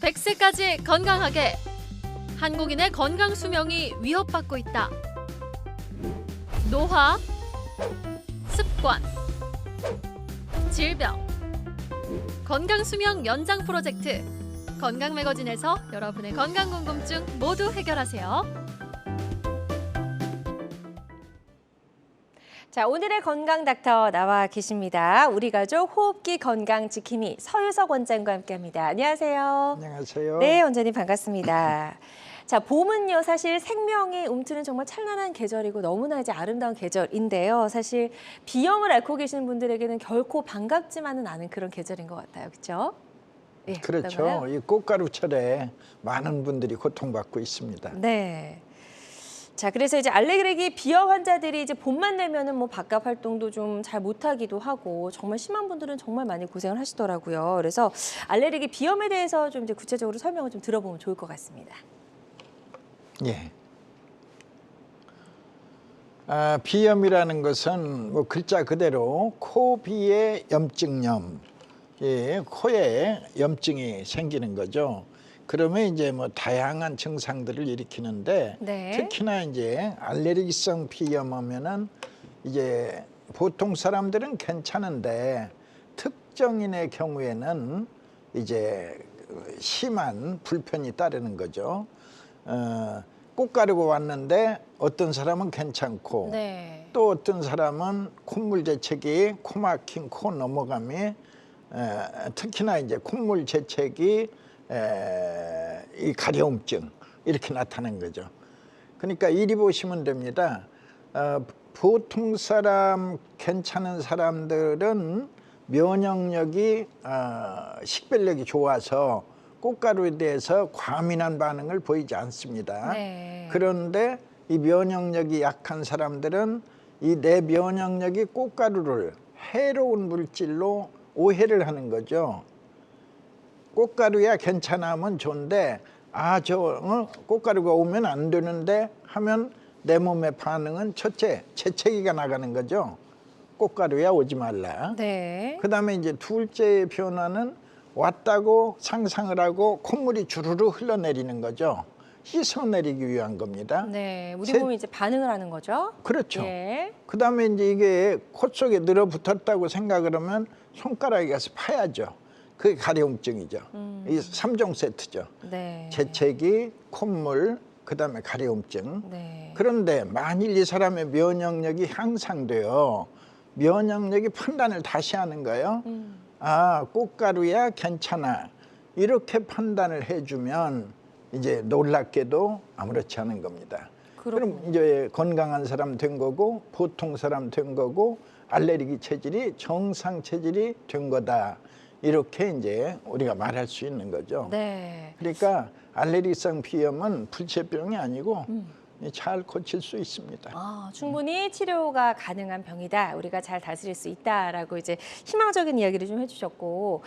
100세까지 건강하게. 한국인의 건강 수명이 위협받고 있다. 노화, 습관, 질병, 건강 수명 연장 프로젝트. 건강 매거진에서 여러분의 건강 궁금증 모두 해결하세요. 자, 오늘의 건강 닥터 나와 계십니다. 우리 가족 호흡기 건강 지킴이 서유석 원장과 함께합니다. 안녕하세요. 안녕하세요. 네, 원장님 반갑습니다. 자, 봄은요 사실 생명이 움트는 정말 찬란한 계절이고 너무나 이제 아름다운 계절인데요. 사실 비염을 앓고 계시는 분들에게는 결코 반갑지만은 않은 그런 계절인 것 같아요, 그렇죠? 예, 그렇죠. 어떤가요? 이 꽃가루철에 많은 분들이 고통받고 있습니다. 네. 자, 그래서 이제 알레르기 비염 환자들이 이제 봄만 되면은 뭐 바깥 활동도 좀 잘 못하기도 하고 정말 심한 분들은 정말 많이 고생을 하시더라고요. 그래서 알레르기 비염에 대해서 좀 이제 구체적으로 설명을 좀 들어보면 좋을 것 같습니다. 예. 비염이라는 것은 뭐 글자 그대로 코비의 염증염, 예, 코에 염증이 생기는 거죠. 그러면 이제 뭐 다양한 증상들을 일으키는데 네. 특히나 이제 알레르기성 비염하면은 이제 보통 사람들은 괜찮은데 특정인의 경우에는 이제 심한 불편이 따르는 거죠. 꽃가루가 왔는데 어떤 사람은 괜찮고 네. 또 어떤 사람은 콧물 재채기, 코 막힌 코 넘어감이 특히나 이제 콧물 재채기 이 가려움증 이렇게 나타나는 거죠. 그러니까 이리 보시면 됩니다. 보통 사람 괜찮은 사람들은 면역력이 식별력이 좋아서 꽃가루에 대해서 과민한 반응을 보이지 않습니다. 네. 그런데 이 면역력이 약한 사람들은 이 내 면역력이 꽃가루를 해로운 물질로 오해를 하는 거죠. 꽃가루야 괜찮으면 좋은데 꽃가루가 오면 안 되는데 하면 내 몸의 반응은 첫째 재채기가 나가는 거죠. 꽃가루야 오지 말라. 네. 그다음에 이제 둘째 변화는 왔다고 상상을 하고 콧물이 주르르 흘러내리는 거죠. 씻어내리기 위한 겁니다. 네. 우리 몸이 이제 반응을 하는 거죠. 그렇죠. 예. 그다음에 이제 이게 콧 속에 늘어붙었다고 생각을 하면 손가락에 가서 파야죠. 그게 가려움증이죠. 이 3종 세트죠. 네. 재채기, 콧물, 그다음에 가려움증. 네. 그런데 만일 이 사람의 면역력이 향상돼요. 면역력이 판단을 다시 하는 거예요. 꽃가루야 괜찮아. 이렇게 판단을 해주면 이제 놀랍게도 아무렇지 않은 겁니다. 그럼 이제 건강한 사람 된 거고 보통 사람 된 거고 알레르기 체질이 정상 체질이 된 거다. 이렇게 이제 우리가 말할 수 있는 거죠. 네. 그러니까 알레르기성 비염은 불치병이 아니고 잘 고칠 수 있습니다. 충분히 치료가 가능한 병이다. 우리가 잘 다스릴 수 있다라고 이제 희망적인 이야기를 좀 해주셨고,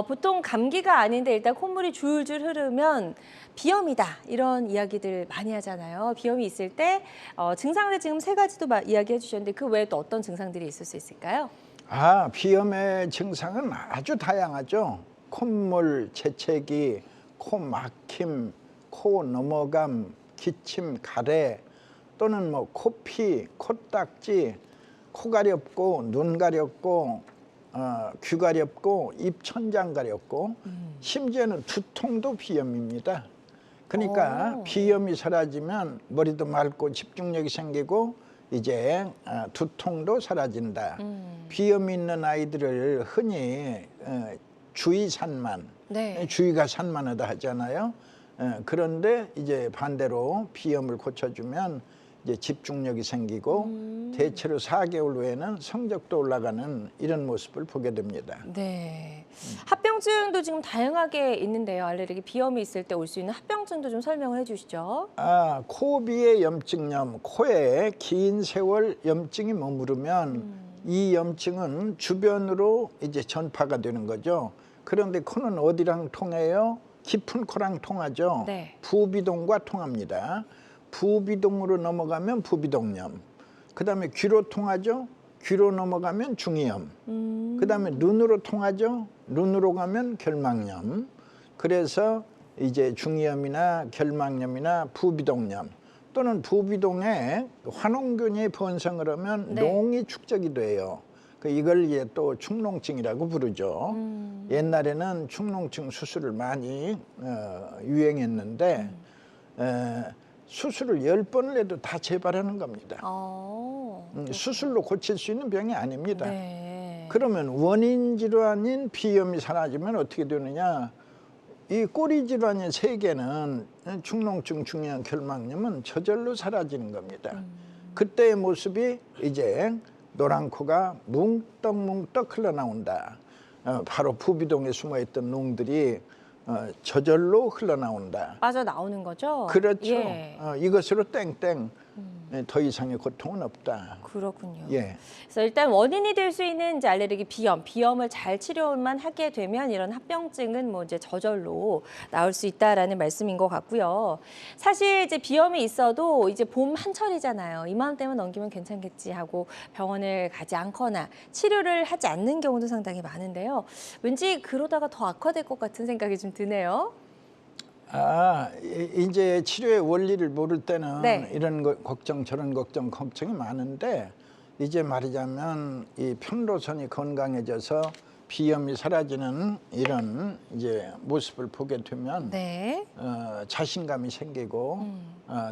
보통 감기가 아닌데 일단 콧물이 줄줄 흐르면 비염이다 이런 이야기들 많이 하잖아요. 비염이 있을 때 증상들 지금 3가지도 이야기해 주셨는데 그 외에 또 어떤 증상들이 있을 수 있을까요? 비염의 증상은 아주 다양하죠. 콧물, 재채기, 코 막힘, 코 넘어감, 기침, 가래 또는 뭐 코피, 코딱지, 코 가렵고 눈 가렵고 귀 가렵고 입 천장 가렵고 심지어는 두통도 비염입니다. 그러니까 비염이 사라지면 머리도 맑고 집중력이 생기고 이제 두통도 사라진다. 비염이 있는 아이들을 흔히 주의산만, 네. 주의가 산만하다 하잖아요. 그런데 이제 반대로 비염을 고쳐주면 이제 집중력이 생기고 대체로 4개월 후에는 성적도 올라가는 이런 모습을 보게 됩니다. 네. 합병증도 지금 다양하게 있는데요. 알레르기 비염이 있을 때 올 수 있는 합병증도 좀 설명을 해주시죠. 코비의 염증염, 코에 긴 세월 염증이 머무르면 이 염증은 주변으로 이제 전파가 되는 거죠. 그런데 코는 어디랑 통해요? 깊은 코랑 통하죠. 네. 부비동과 통합니다. 부비동으로 넘어가면 부비동염. 그다음에 귀로 통하죠. 귀로 넘어가면 중이염. 그다음에 눈으로 통하죠. 눈으로 가면 결막염. 그래서 이제 중이염이나 결막염이나 부비동염 또는 부비동에 환원균이 번성을 하면 네. 농이 축적이 돼요. 이걸 이제 또 축농증이라고 부르죠. 옛날에는 축농증 수술을 많이 유행했는데 수술을 10번을 해도 다 재발하는 겁니다. 수술로 고칠 수 있는 병이 아닙니다. 네. 그러면 원인 질환인 비염이 사라지면 어떻게 되느냐? 이 꼬리 질환의 세계는 축농증, 중이염, 결막염은 저절로 사라지는 겁니다. 그때의 모습이 이제 노란 코가 뭉떡뭉떡 흘러나온다. 바로 부비동에 숨어있던 농들이 저절로 흘러나온다. 빠져나오는 거죠? 그렇죠. 예. 이것으로 땡땡 더 이상의 고통은 없다. 그렇군요. 예. 그래서 일단 원인이 될 수 있는 이제 알레르기 비염을 잘 치료만 하게 되면 이런 합병증은 뭐 이제 저절로 나올 수 있다라는 말씀인 것 같고요. 사실 이제 비염이 있어도 이제 봄 한철이잖아요. 이맘때만 넘기면 괜찮겠지 하고 병원을 가지 않거나 치료를 하지 않는 경우도 상당히 많은데요. 왠지 그러다가 더 악화될 것 같은 생각이 좀 드네요. 이제 치료의 원리를 모를 때는 네. 이런 걱정 저런 걱정이 많은데 이제 말하자면 이 편도선이 건강해져서 비염이 사라지는 이런 이제 모습을 보게 되면 네. 자신감이 생기고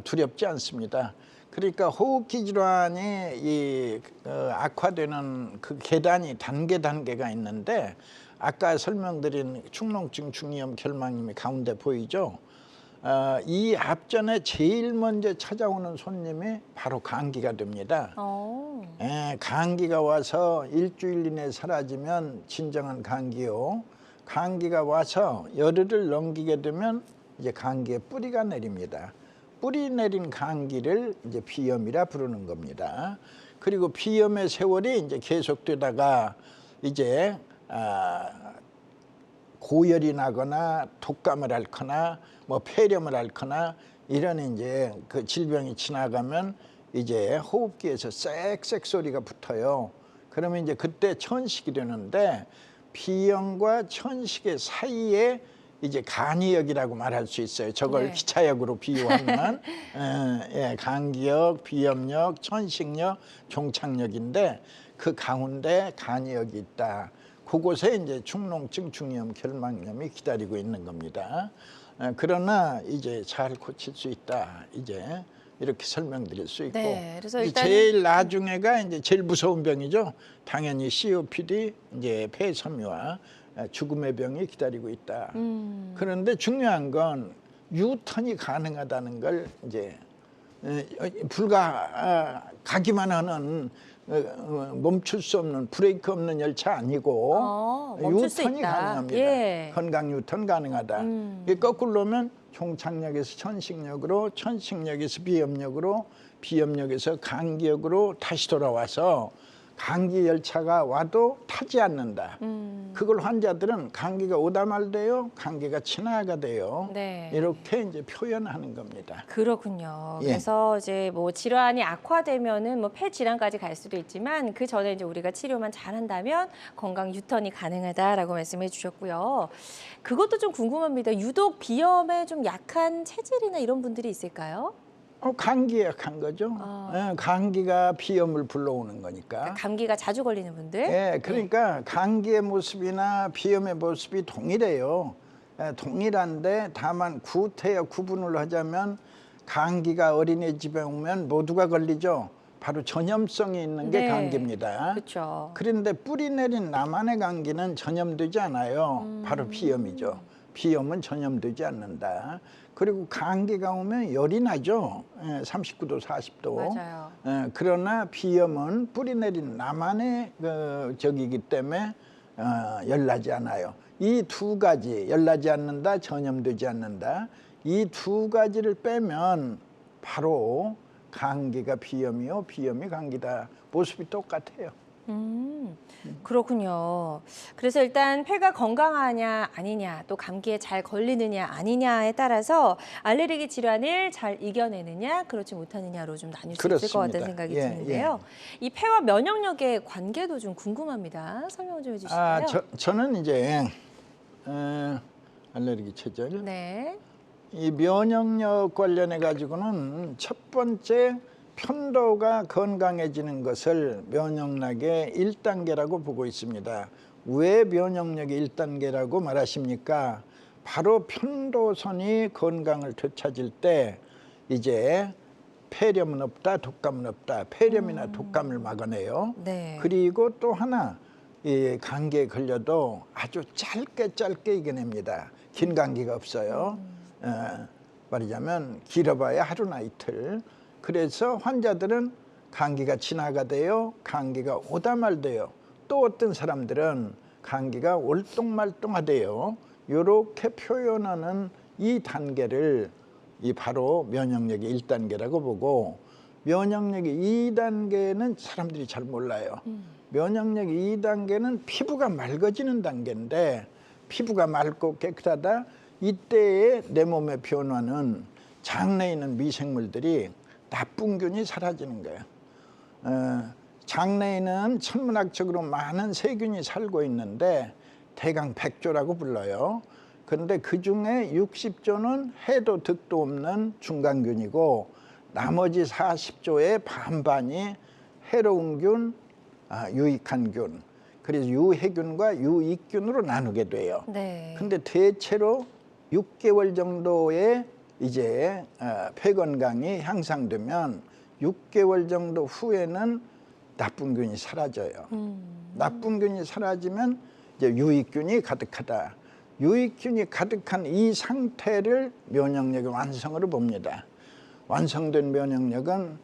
두렵지 않습니다. 그러니까 호흡기 질환이 악화되는 그 계단이 단계가 있는데 아까 설명드린 축농증, 중이염, 결막염이 가운데 보이죠? 이 앞전에 제일 먼저 찾아오는 손님이 바로 감기가 됩니다. 감기가 와서 일주일 이내에 사라지면 진정한 감기요. 감기가 와서 열흘을 넘기게 되면 이제 감기의 뿌리가 내립니다. 뿌리 내린 감기를 이제 비염이라 부르는 겁니다. 그리고 비염의 세월이 이제 계속되다가 이제 고열이 나거나 독감을 앓거나 뭐 폐렴을 앓거나 이런 이제 그 질병이 지나가면 이제 호흡기에서 쌕쌕 소리가 붙어요. 그러면 이제 그때 천식이 되는데 비염과 천식의 사이에 이제 간이역이라고 말할 수 있어요. 저걸 네. 기차역으로 비유하면 간기역, 비염역, 천식역, 종착역인데 그 가운데 간이역이 있다. 그곳에 이제 축농증, 중이염, 결막염이 기다리고 있는 겁니다. 그러나 이제 잘 고칠 수 있다. 이제 이렇게 설명드릴 수 있고, 네, 그래서 이제 일단은 제일 나중에가 이제 제일 무서운 병이죠. 당연히 COPD, 이제 폐섬유와 죽음의 병이 기다리고 있다. 그런데 중요한 건 유턴이 가능하다는 걸 이제 가기만 하는 멈출 수 없는 브레이크 없는 열차 아니고 멈출 수 유턴이 있다. 가능합니다. 예. 건강 유턴 가능하다. 이게 거꾸로면 종착역에서 천식역으로, 천식역에서 비염역으로, 비염역에서 감기역으로 다시 돌아와서 감기 열차가 와도 타지 않는다. 그걸 환자들은 감기가 오다 말돼요, 감기가 지나가돼요. 네. 이렇게 이제 표현하는 겁니다. 그렇군요. 예. 그래서 이제 뭐 질환이 악화되면은 뭐 폐 질환까지 갈 수도 있지만 그 전에 이제 우리가 치료만 잘한다면 건강 유턴이 가능하다라고 말씀해 주셨고요. 그것도 좀 궁금합니다. 유독 비염에 좀 약한 체질이나 이런 분들이 있을까요? 감기에 약한 거죠. 감기가 비염을 불러오는 거니까. 그러니까 감기가 자주 걸리는 분들. 예, 그러니까 감기의 모습이나 비염의 모습이 동일해요. 동일한데 다만 구분을 하자면 감기가 어린이집에 오면 모두가 걸리죠. 바로 전염성이 있는 게 네. 감기입니다. 그렇죠. 그런데 뿌리 내린 나만의 감기는 전염되지 않아요. 바로 비염이죠. 비염은 전염되지 않는다. 그리고 감기가 오면 열이 나죠. 39도, 40도. 맞아요. 그러나 비염은 뿌리 내린 나만의 적이기 때문에 열나지 않아요. 이 두 가지, 열나지 않는다, 전염되지 않는다. 이 두 가지를 빼면 바로 감기가 비염이요, 비염이 감기다. 모습이 똑같아요. 그렇군요. 그래서 일단 폐가 건강하냐 아니냐, 또 감기에 잘 걸리느냐 아니냐에 따라서 알레르기 질환을 잘 이겨내느냐 그렇지 못하느냐로 좀 나뉠 수 있을 것 그렇습니다. 같다는 생각이 예, 드는데요. 이 폐와 면역력의 관계도 좀 궁금합니다. 설명 좀 해주실까요? 저는 이제 알레르기 체질. 네. 이 면역력 관련해 가지고는 첫 번째 편도가 건강해지는 것을 면역력의 1단계라고 보고 있습니다. 왜 면역력의 1단계라고 말하십니까? 바로 편도선이 건강을 되찾을 때 이제 폐렴은 없다, 독감은 없다. 폐렴이나 독감을 막아내요. 네. 그리고 또 하나, 이 감기에 걸려도 아주 짧게 이겨냅니다. 긴 감기가 없어요. 말하자면 길어봐야 하루나 이틀. 그래서 환자들은 감기가 지나가대요. 감기가 오다 말대요. 또 어떤 사람들은 감기가 올똥말똥하대요. 이렇게 표현하는 이 단계를 이 바로 면역력의 1단계라고 보고, 면역력의 2단계는 사람들이 잘 몰라요. 면역력의 2단계는 피부가 맑아지는 단계인데, 피부가 맑고 깨끗하다, 이때의 내 몸의 변화는 장내에 있는 미생물들이 나쁜 균이 사라지는 거예요. 장내에는 천문학적으로 많은 세균이 살고 있는데 대강 100조라고 불러요. 그런데 그중에 60조는 해도 득도 없는 중간균이고, 나머지 40조의 반반이 해로운 균, 유익한 균, 그래서 유해균과 유익균으로 나누게 돼요. 네. 근데 대체로 6개월 정도의 이제 폐 건강이 향상되면 6개월 정도 후에는 나쁜 균이 사라져요. 나쁜 균이 사라지면 이제 유익균이 가득하다. 유익균이 가득한 이 상태를 면역력의 완성으로 봅니다. 완성된 면역력은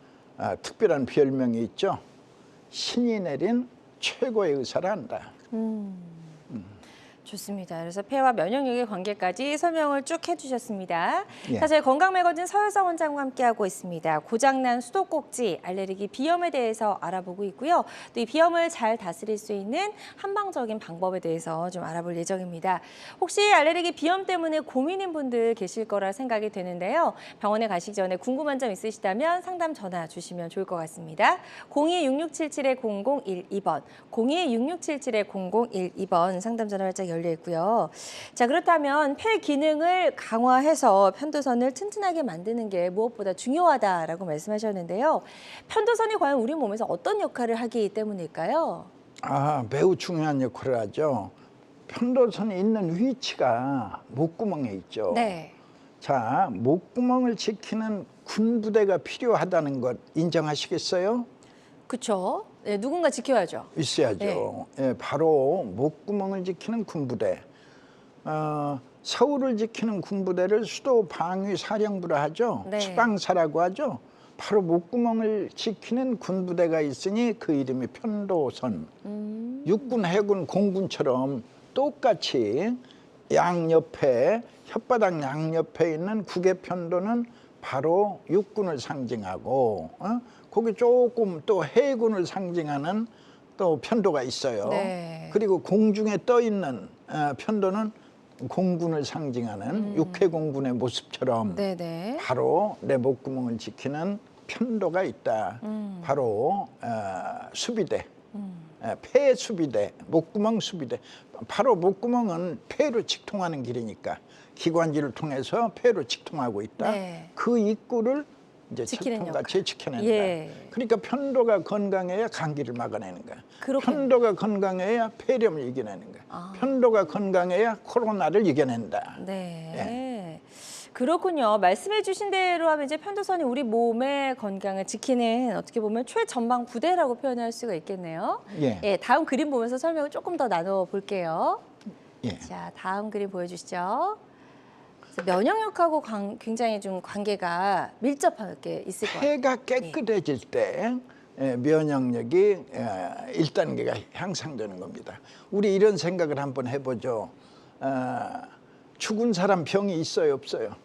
특별한 별명이 있죠. 신이 내린 최고의 의사를 한다. 좋습니다. 그래서 폐와 면역력의 관계까지 설명을 쭉 해주셨습니다. 예. 자, 저희 건강매거진 서효성 원장과 함께하고 있습니다. 고장난 수도꼭지, 알레르기, 비염에 대해서 알아보고 있고요. 또 이 비염을 잘 다스릴 수 있는 한방적인 방법에 대해서 좀 알아볼 예정입니다. 혹시 알레르기, 비염 때문에 고민인 분들 계실 거라 생각이 되는데요. 병원에 가시기 전에 궁금한 점 있으시다면 상담 전화 주시면 좋을 것 같습니다. 02-667-0012번, 02-667-0012번 상담 전화 활짝 열려 있고요. 자, 그렇다면 폐 기능을 강화해서 편도선을 튼튼하게 만드는 게 무엇보다 중요하다라고 말씀하셨는데요. 편도선이 과연 우리 몸에서 어떤 역할을 하기 때문일까요? 매우 중요한 역할을 하죠. 편도선이 있는 위치가 목구멍에 있죠. 네. 자, 목구멍을 지키는 군부대가 필요하다는 것 인정하시겠어요? 그렇죠. 네, 누군가 지켜야죠. 있어야죠. 예, 바로 목구멍을 지키는 군부대. 서울을 지키는 군부대를 수도 방위 사령부라 하죠. 네. 수방사라고 하죠. 바로 목구멍을 지키는 군부대가 있으니 그 이름이 편도선. 육군, 해군, 공군처럼 똑같이 양옆에, 혓바닥 양옆에 있는 국외편도는 바로 육군을 상징하고, 거기 조금 또 해군을 상징하는 또 편도가 있어요. 네. 그리고 공중에 떠 있는 편도는 공군을 상징하는 육해공군의 모습처럼 네네. 바로 내 목구멍을 지키는 편도가 있다. 바로 수비대, 폐 수비대, 목구멍 수비대. 바로 목구멍은 폐로 직통하는 길이니까 기관지를 통해서 폐로 직통하고 있다. 네. 그 입구를 이제 지키는 철통같이 지켜낸다. 예. 그러니까 편도가 건강해야 감기를 막아내는 거야. 그렇군요. 편도가 건강해야 폐렴을 이겨내는 거야. 편도가 건강해야 코로나를 이겨낸다. 네. 그렇군요. 말씀해 주신 대로 하면 이제 편도선이 우리 몸의 건강을 지키는 어떻게 보면 최전방 부대라고 표현할 수가 있겠네요. 예. 다음 그림 보면서 설명을 조금 더 나눠 볼게요. 예. 자, 다음 그림 보여주시죠. 그래서 면역력하고 굉장히 좀 관계가 밀접하게 있을 것 같아요. 폐가 깨끗해질 때 면역력이 1단계가 향상되는 겁니다. 우리 이런 생각을 한번 해보죠. 죽은 사람 병이 있어요, 없어요?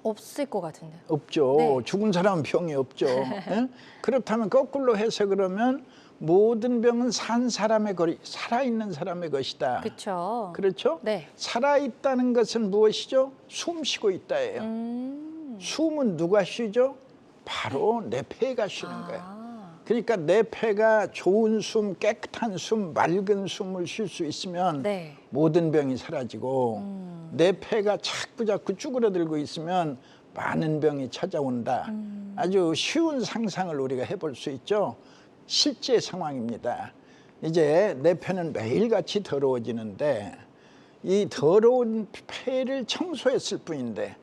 없을 것 같은데. 없죠. 네. 죽은 사람은 병이 없죠. 예? 그렇다면 거꾸로 해서 그러면 모든 병은 산 사람의 것이, 살아있는 사람의 것이다. 그렇죠. 그렇죠? 네. 살아있다는 것은 무엇이죠? 숨 쉬고 있다예요. 숨은 누가 쉬죠? 바로 내 폐가 쉬는 거야. 그러니까 내 폐가 좋은 숨, 깨끗한 숨, 맑은 숨을 쉴 수 있으면 네. 모든 병이 사라지고 내 폐가 자꾸 쭈그러들고 있으면 많은 병이 찾아온다. 아주 쉬운 상상을 우리가 해볼 수 있죠. 실제 상황입니다. 이제 내 폐는 매일같이 더러워지는데 이 더러운 폐를 청소했을 뿐인데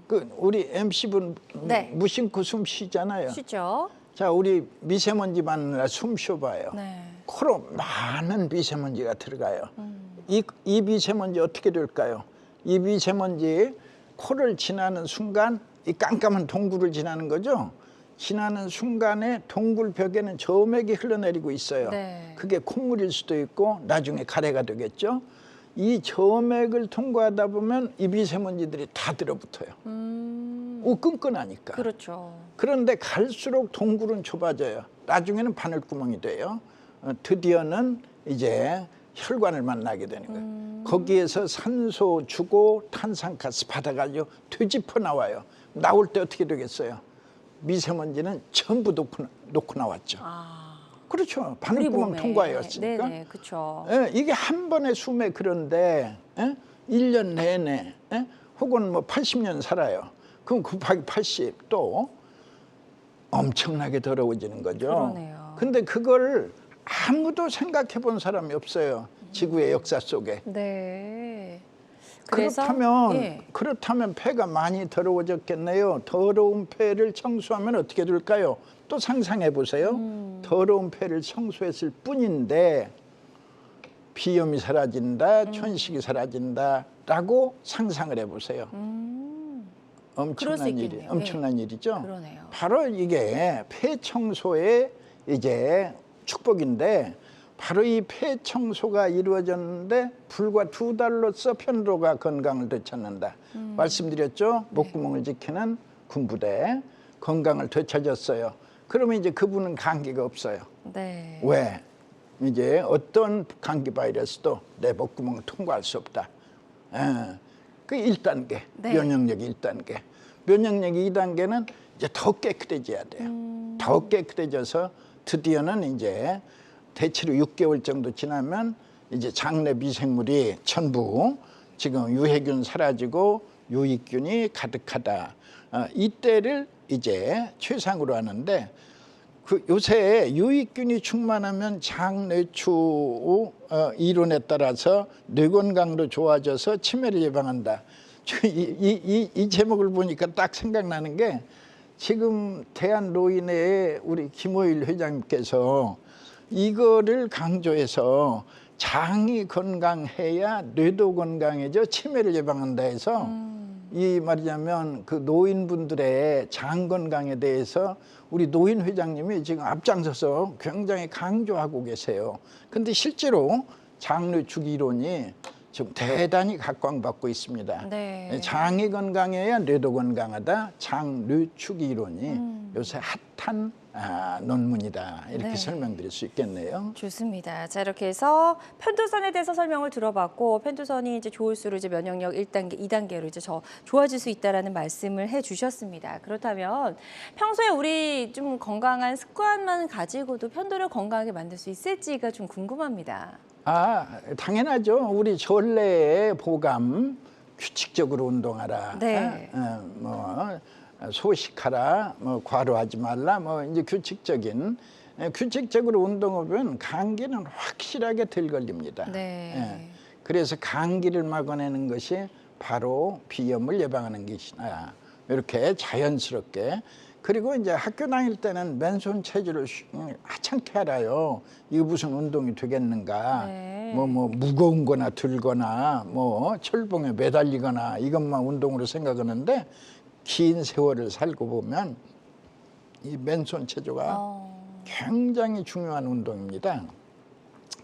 그 우리 MC분 네. 무심코 숨 쉬잖아요. 쉽죠? 자, 우리 미세먼지 많으라 숨 쉬어봐요. 네. 코로 많은 미세먼지가 들어가요. 이 미세먼지 어떻게 될까요? 이 미세먼지 코를 지나는 순간 이 깜깜한 동굴을 지나는 거죠. 지나는 순간에 동굴 벽에는 저맥이 흘러내리고 있어요. 네. 그게 콧물일 수도 있고 나중에 가래가 되겠죠. 이 저맥을 통과하다 보면 이 미세먼지들이 다 들어붙어요. 끈끈하니까. 그렇죠. 그런데 갈수록 동굴은 좁아져요. 나중에는 바늘구멍이 돼요. 드디어는 이제 혈관을 만나게 되는 거예요. 거기에서 산소 주고 탄산가스 받아가지고 되짚어 나와요. 나올 때 어떻게 되겠어요? 미세먼지는 전부 놓고 나왔죠. 그렇죠. 우리 바늘구멍 몸에. 통과였으니까. 네네, 그렇죠. 예, 이게 한 번의 숨에 그런데 1년 내내 혹은 뭐 80년 살아요. 그럼 곱하기 80 또 엄청나게 더러워지는 거죠. 그러네요. 근데 그걸 아무도 생각해 본 사람이 없어요. 지구의 역사 속에. 네. 그래서 그렇다면 폐가 많이 더러워졌겠네요. 더러운 폐를 청소하면 어떻게 될까요? 또 상상해 보세요. 더러운 폐를 청소했을 뿐인데 비염이 사라진다, 천식이 사라진다라고 상상을 해 보세요. 엄청난 일이죠. 그러네요. 바로 이게 폐 청소의 이제 축복인데 바로 이 폐 청소가 이루어졌는데 불과 2달로서 편도가 건강을 되찾는다. 말씀드렸죠. 목구멍을 지키는 군부대 건강을 되찾았어요. 그러면 이제 그분은 감기가 없어요. 네. 왜? 이제 어떤 감기 바이러스도 내 목구멍을 통과할 수 없다. 그 1단계, 네. 면역력이 1단계. 면역력이 2단계는 이제 더 깨끗해져야 돼요. 더 깨끗해져서 드디어는 이제 대체로 6개월 정도 지나면 이제 장내 미생물이 전부 지금 유해균 사라지고 유익균이 가득하다. 이때를 이제 최상으로 하는데 그 요새 유익균이 충만하면 장뇌추 이론에 따라서 뇌 건강도 좋아져서 치매를 예방한다. 이 제목을 보니까 딱 생각나는 게 지금 대한노인회의 우리 김호일 회장님께서 이거를 강조해서 장이 건강해야 뇌도 건강해져 치매를 예방한다 해서 이 말이냐면 그 노인분들의 장 건강에 대해서 우리 노인 회장님이 지금 앞장서서 굉장히 강조하고 계세요. 근데 실제로 장뇌축 이론이 지금 대단히 각광받고 있습니다. 네. 장이 건강해야 뇌도 건강하다. 장뇌축 이론이 요새 핫한 논문이다. 이렇게 네. 설명드릴 수 있겠네요. 좋습니다. 자, 이렇게 해서 편도선에 대해서 설명을 들어봤고 편도선이 이제 좋을수록 이제 면역력 1단계, 2단계로 이제 좋아질 수 있다라는 말씀을 해 주셨습니다. 그렇다면 평소에 우리 좀 건강한 습관만 가지고도 편도를 건강하게 만들 수 있을지가 좀 궁금합니다. 당연하죠. 우리 전래의 보감 규칙적으로 운동하라. 네. 뭐 소식하라. 뭐 과로하지 말라. 뭐 이제 규칙적으로 운동하면 감기는 확실하게 덜 걸립니다. 네. 그래서 감기를 막아내는 것이 바로 비염을 예방하는 것이나 이렇게 자연스럽게. 그리고 이제 학교 다닐 때는 맨손 체조를 하찮게 알아요. 이거 무슨 운동이 되겠는가. 네. 뭐 무거운 거나 들거나 뭐 철봉에 매달리거나 이것만 운동으로 생각하는데 긴 세월을 살고 보면 이 맨손 체조가 굉장히 중요한 운동입니다.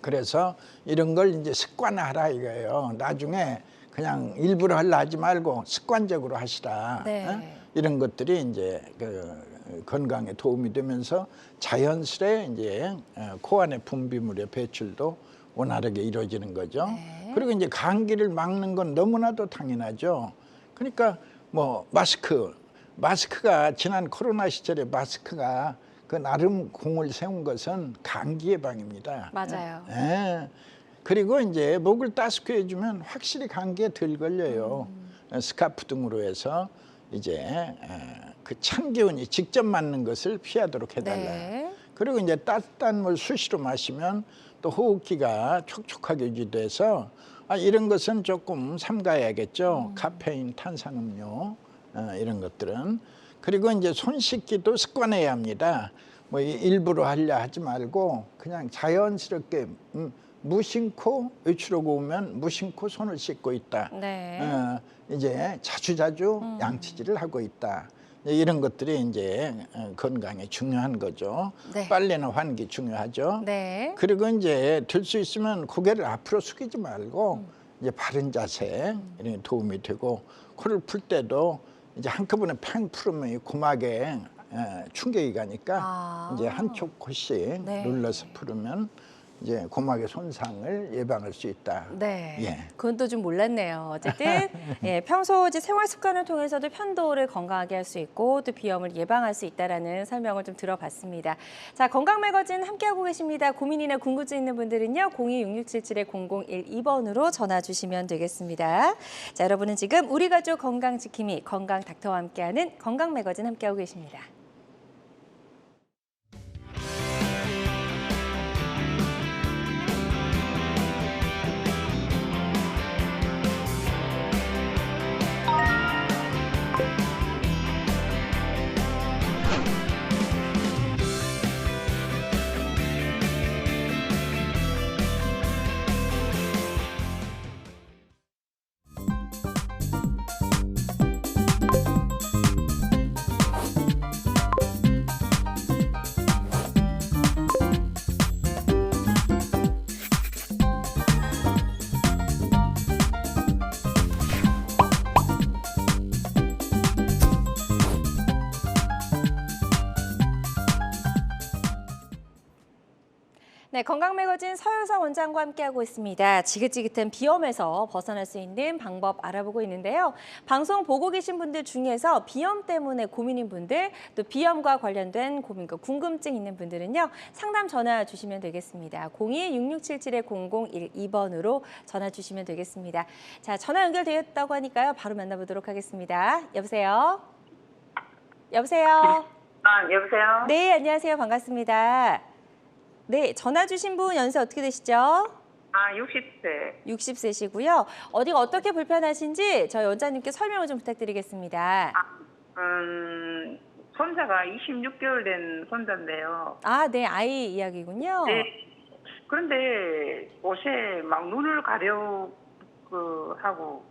그래서 이런 걸 이제 습관화하라 이거예요. 나중에 그냥 일부러 하려 하지 말고 습관적으로 하시라. 네. 이런 것들이 이제 그 건강에 도움이 되면서 자연스레 이제 코 안의 분비물의 배출도 원활하게 이루어지는 거죠. 네. 그리고 이제 감기를 막는 건 너무나도 당연하죠. 그러니까 뭐 마스크가 지난 코로나 시절에 마스크가 그 나름 공을 세운 것은 감기 예방입니다. 맞아요. 그리고 이제 목을 따숩게 해주면 확실히 감기에 덜 걸려요. 스카프 등으로 해서 이제 그 찬 기운이 직접 맞는 것을 피하도록 해달라. 네. 그리고 이제 따뜻한 물 수시로 마시면 또 호흡기가 촉촉하게 유지돼서 이런 것은 조금 삼가야겠죠. 카페인, 탄산음료 이런 것들은. 그리고 이제 손 씻기도 습관해야 합니다. 뭐 일부러 하려 하지 말고 그냥 자연스럽게 무심코 외출하고 오면 무심코 손을 씻고 있다. 네. 이제 자주자주 양치질을 하고 있다. 이런 것들이 이제 건강에 중요한 거죠. 네. 빨래나 환기 중요하죠. 네. 그리고 이제 될 수 있으면 고개를 앞으로 숙이지 말고 이제 바른 자세 이런 게 도움이 되고, 코를 풀 때도 이제 한꺼번에 팡 풀으면 이 고막에 충격이 가니까 이제 한쪽 코씩 네. 눌러서 풀으면 이제 고막의 손상을 예방할 수 있다. 네. 예. 그건 또 좀 몰랐네요. 어쨌든 예, 평소 이제 생활 습관을 통해서도 편도를 건강하게 할 수 있고 또 비염을 예방할 수 있다라는 설명을 좀 들어봤습니다. 자, 건강 매거진 함께하고 계십니다. 고민이나 궁금증 있는 분들은요. 02-6677-0012번으로 전화 주시면 되겠습니다. 자, 여러분은 지금 우리 가족 건강 지킴이 건강 닥터와 함께하는 건강 매거진 함께하고 계십니다. 네, 건강 매거진 서효석 원장과 함께하고 있습니다. 지긋지긋한 비염에서 벗어날 수 있는 방법 알아보고 있는데요. 방송 보고 계신 분들 중에서 비염 때문에 고민인 분들, 또 비염과 관련된 고민과 궁금증 있는 분들은요. 상담 전화 주시면 되겠습니다. 02-6677-0012번으로 전화 주시면 되겠습니다. 자, 전화 연결되었다고 하니까요. 바로 만나보도록 하겠습니다. 여보세요? 여보세요? 여보세요? 네, 안녕하세요. 반갑습니다. 네, 전화 주신 분 연세 어떻게 되시죠? 60세. 60세시고요. 어디가 어떻게 불편하신지 저희 원장님께 설명을 좀 부탁드리겠습니다. 손자가 26개월 된 손자인데요. 아, 네, 아이 이야기군요. 네. 그런데 옷에 막 눈을 하고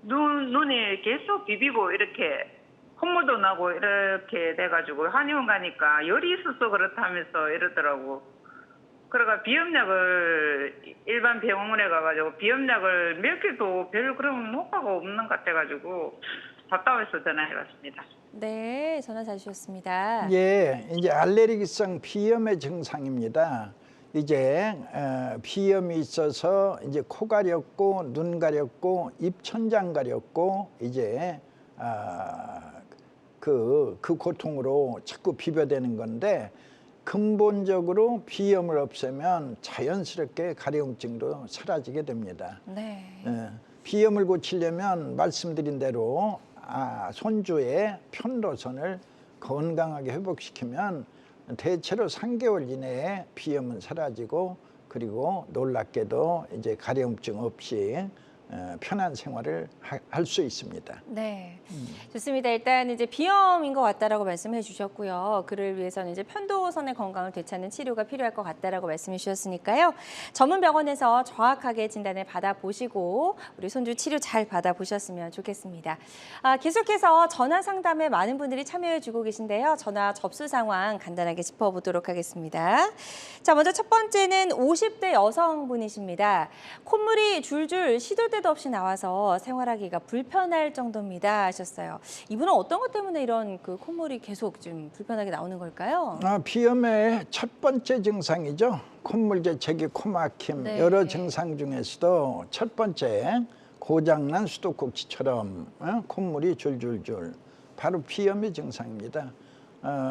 눈에 계속 비비고 이렇게 콧물도 나고 이렇게 돼가지고 한의원 가니까 열이 있어서 그렇다면서 이러더라고. 그러니까 비염약을 일반 병원에 가가지고 비염약을 몇 개도 별 그런 효과가 없는 것 같아가지고 답답해서 전화해봤습니다. 네, 전화 잘 주셨습니다. 예, 이제 알레르기성 비염의 증상입니다. 이제 비염이 있어서 이제 코 가렵고 눈 가렵고 입천장 가렵고 이제 그 고통으로 자꾸 비벼대는 건데, 근본적으로 비염을 없애면 자연스럽게 가려움증도 사라지게 됩니다. 네. 비염을 고치려면 말씀드린 대로 손주의 편도선을 건강하게 회복시키면 대체로 3개월 이내에 비염은 사라지고, 그리고 놀랍게도 이제 가려움증 없이 편한 생활을 할 수 있습니다. 네, 좋습니다. 일단 이제 비염인 것 같다라고 말씀해 주셨고요. 그를 위해서는 이제 편도선의 건강을 되찾는 치료가 필요할 것 같다라고 말씀해 주셨으니까요. 전문 병원에서 정확하게 진단을 받아보시고 우리 손주 치료 잘 받아보셨으면 좋겠습니다. 계속해서 전화 상담에 많은 분들이 참여해 주고 계신데요. 전화 접수 상황 간단하게 짚어보도록 하겠습니다. 자, 먼저 첫 번째는 50대 여성분이십니다. 콧물이 줄줄 시도 때도 없이 나와서 생활하기가 불편할 정도입니다 하셨어요. 이분은 어떤 것 때문에 이런 그 콧물이 계속 좀 불편하게 나오는 걸까요? 비염의 첫 번째 증상이죠. 콧물 재채기, 코막힘. 네. 여러 증상 중에서도 첫 번째 고장난 수도꼭지처럼 콧물이 줄줄줄, 바로 비염의 증상입니다.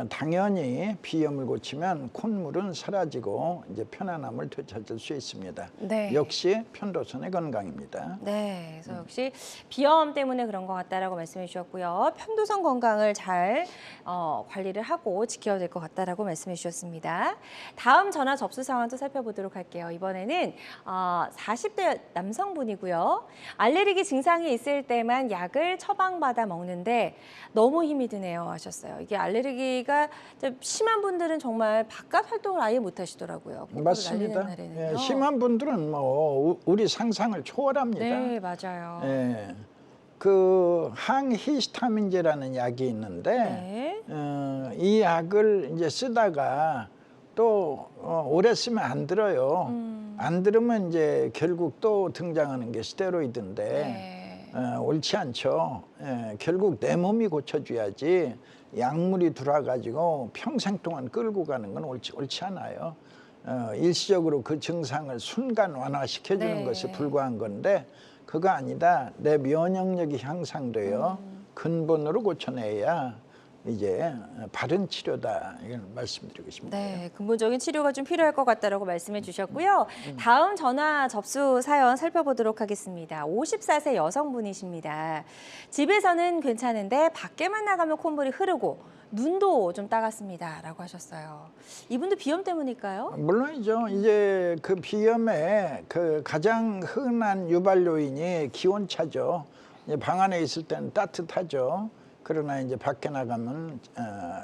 당연히 비염을 고치면 콧물은 사라지고 이제 편안함을 되찾을 수 있습니다. 네. 역시 편도선의 건강입니다. 네, 그래서 역시 비염 때문에 그런 것 같다라고 말씀해 주셨고요. 편도선 건강을 잘 관리를 하고 지켜야 될 것 같다라고 말씀해 주셨습니다. 다음 전화 접수 상황도 살펴보도록 할게요. 이번에는 40대 남성분이고요. 알레르기 증상이 있을 때만 약을 처방받아 먹는데 너무 힘이 드네요 하셨어요. 이게 알레르기가 좀 심한 분들은 정말 바깥 활동을 아예 못 하시더라고요. 맞습니다. 예, 심한 분들은 뭐 우리 상상을 초월합니다. 네, 맞아요. 예, 그 항히스타민제라는 약이 있는데 네. 이 약을 이제 쓰다가 또 오래 쓰면 안 들어요. 안 들으면 이제 결국 또 등장하는 게 스테로이드인데 네. 옳지 않죠. 예, 결국 내 몸이 고쳐줘야지 약물이 들어와가지고 평생 동안 끌고 가는 건 옳지 않아요. 일시적으로 그 증상을 순간 완화시켜주는 네. 것이 불과한 건데 그거 아니다. 내 면역력이 향상돼요. 근본으로 고쳐내야 이제 바른 치료다 이걸 말씀드리고 싶습니다. 네, 근본적인 치료가 좀 필요할 것 같다라고 말씀해 주셨고요. 다음 전화 접수 사연 살펴보도록 하겠습니다. 54세 여성분이십니다. 집에서는 괜찮은데 밖에만 나가면 콧물이 흐르고 눈도 좀 따갑습니다라고 하셨어요. 이분도 비염 때문일까요? 물론이죠. 이제 그 비염의 그 가장 흔한 유발 요인이 기온차죠. 이제 방 안에 있을 때는 따뜻하죠. 그러나 이제 밖에 나가면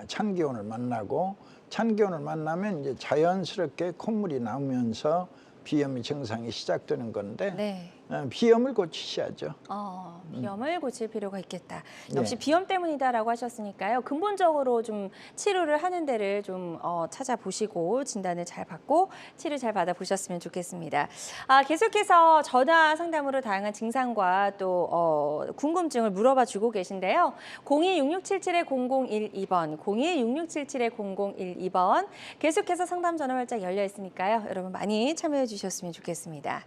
찬 기온을 만나고 찬 기온을 만나면 이제 자연스럽게 콧물이 나오면서 비염의 증상이 시작되는 건데 네. 비염을 고치셔야죠. 비염을 고칠 필요가 있겠다. 네. 역시 비염 때문이다라고 하셨으니까요. 근본적으로 좀 치료를 하는 데를 좀 찾아보시고 진단을 잘 받고 치료 잘 받아보셨으면 좋겠습니다. 계속해서 전화 상담으로 다양한 증상과 또 궁금증을 물어봐 주고 계신데요. 02-6677-0012번, 02-6677-0012번 계속해서 상담 전화 활짝 열려 있으니까요. 여러분 많이 참여해 주셨으면 좋겠습니다.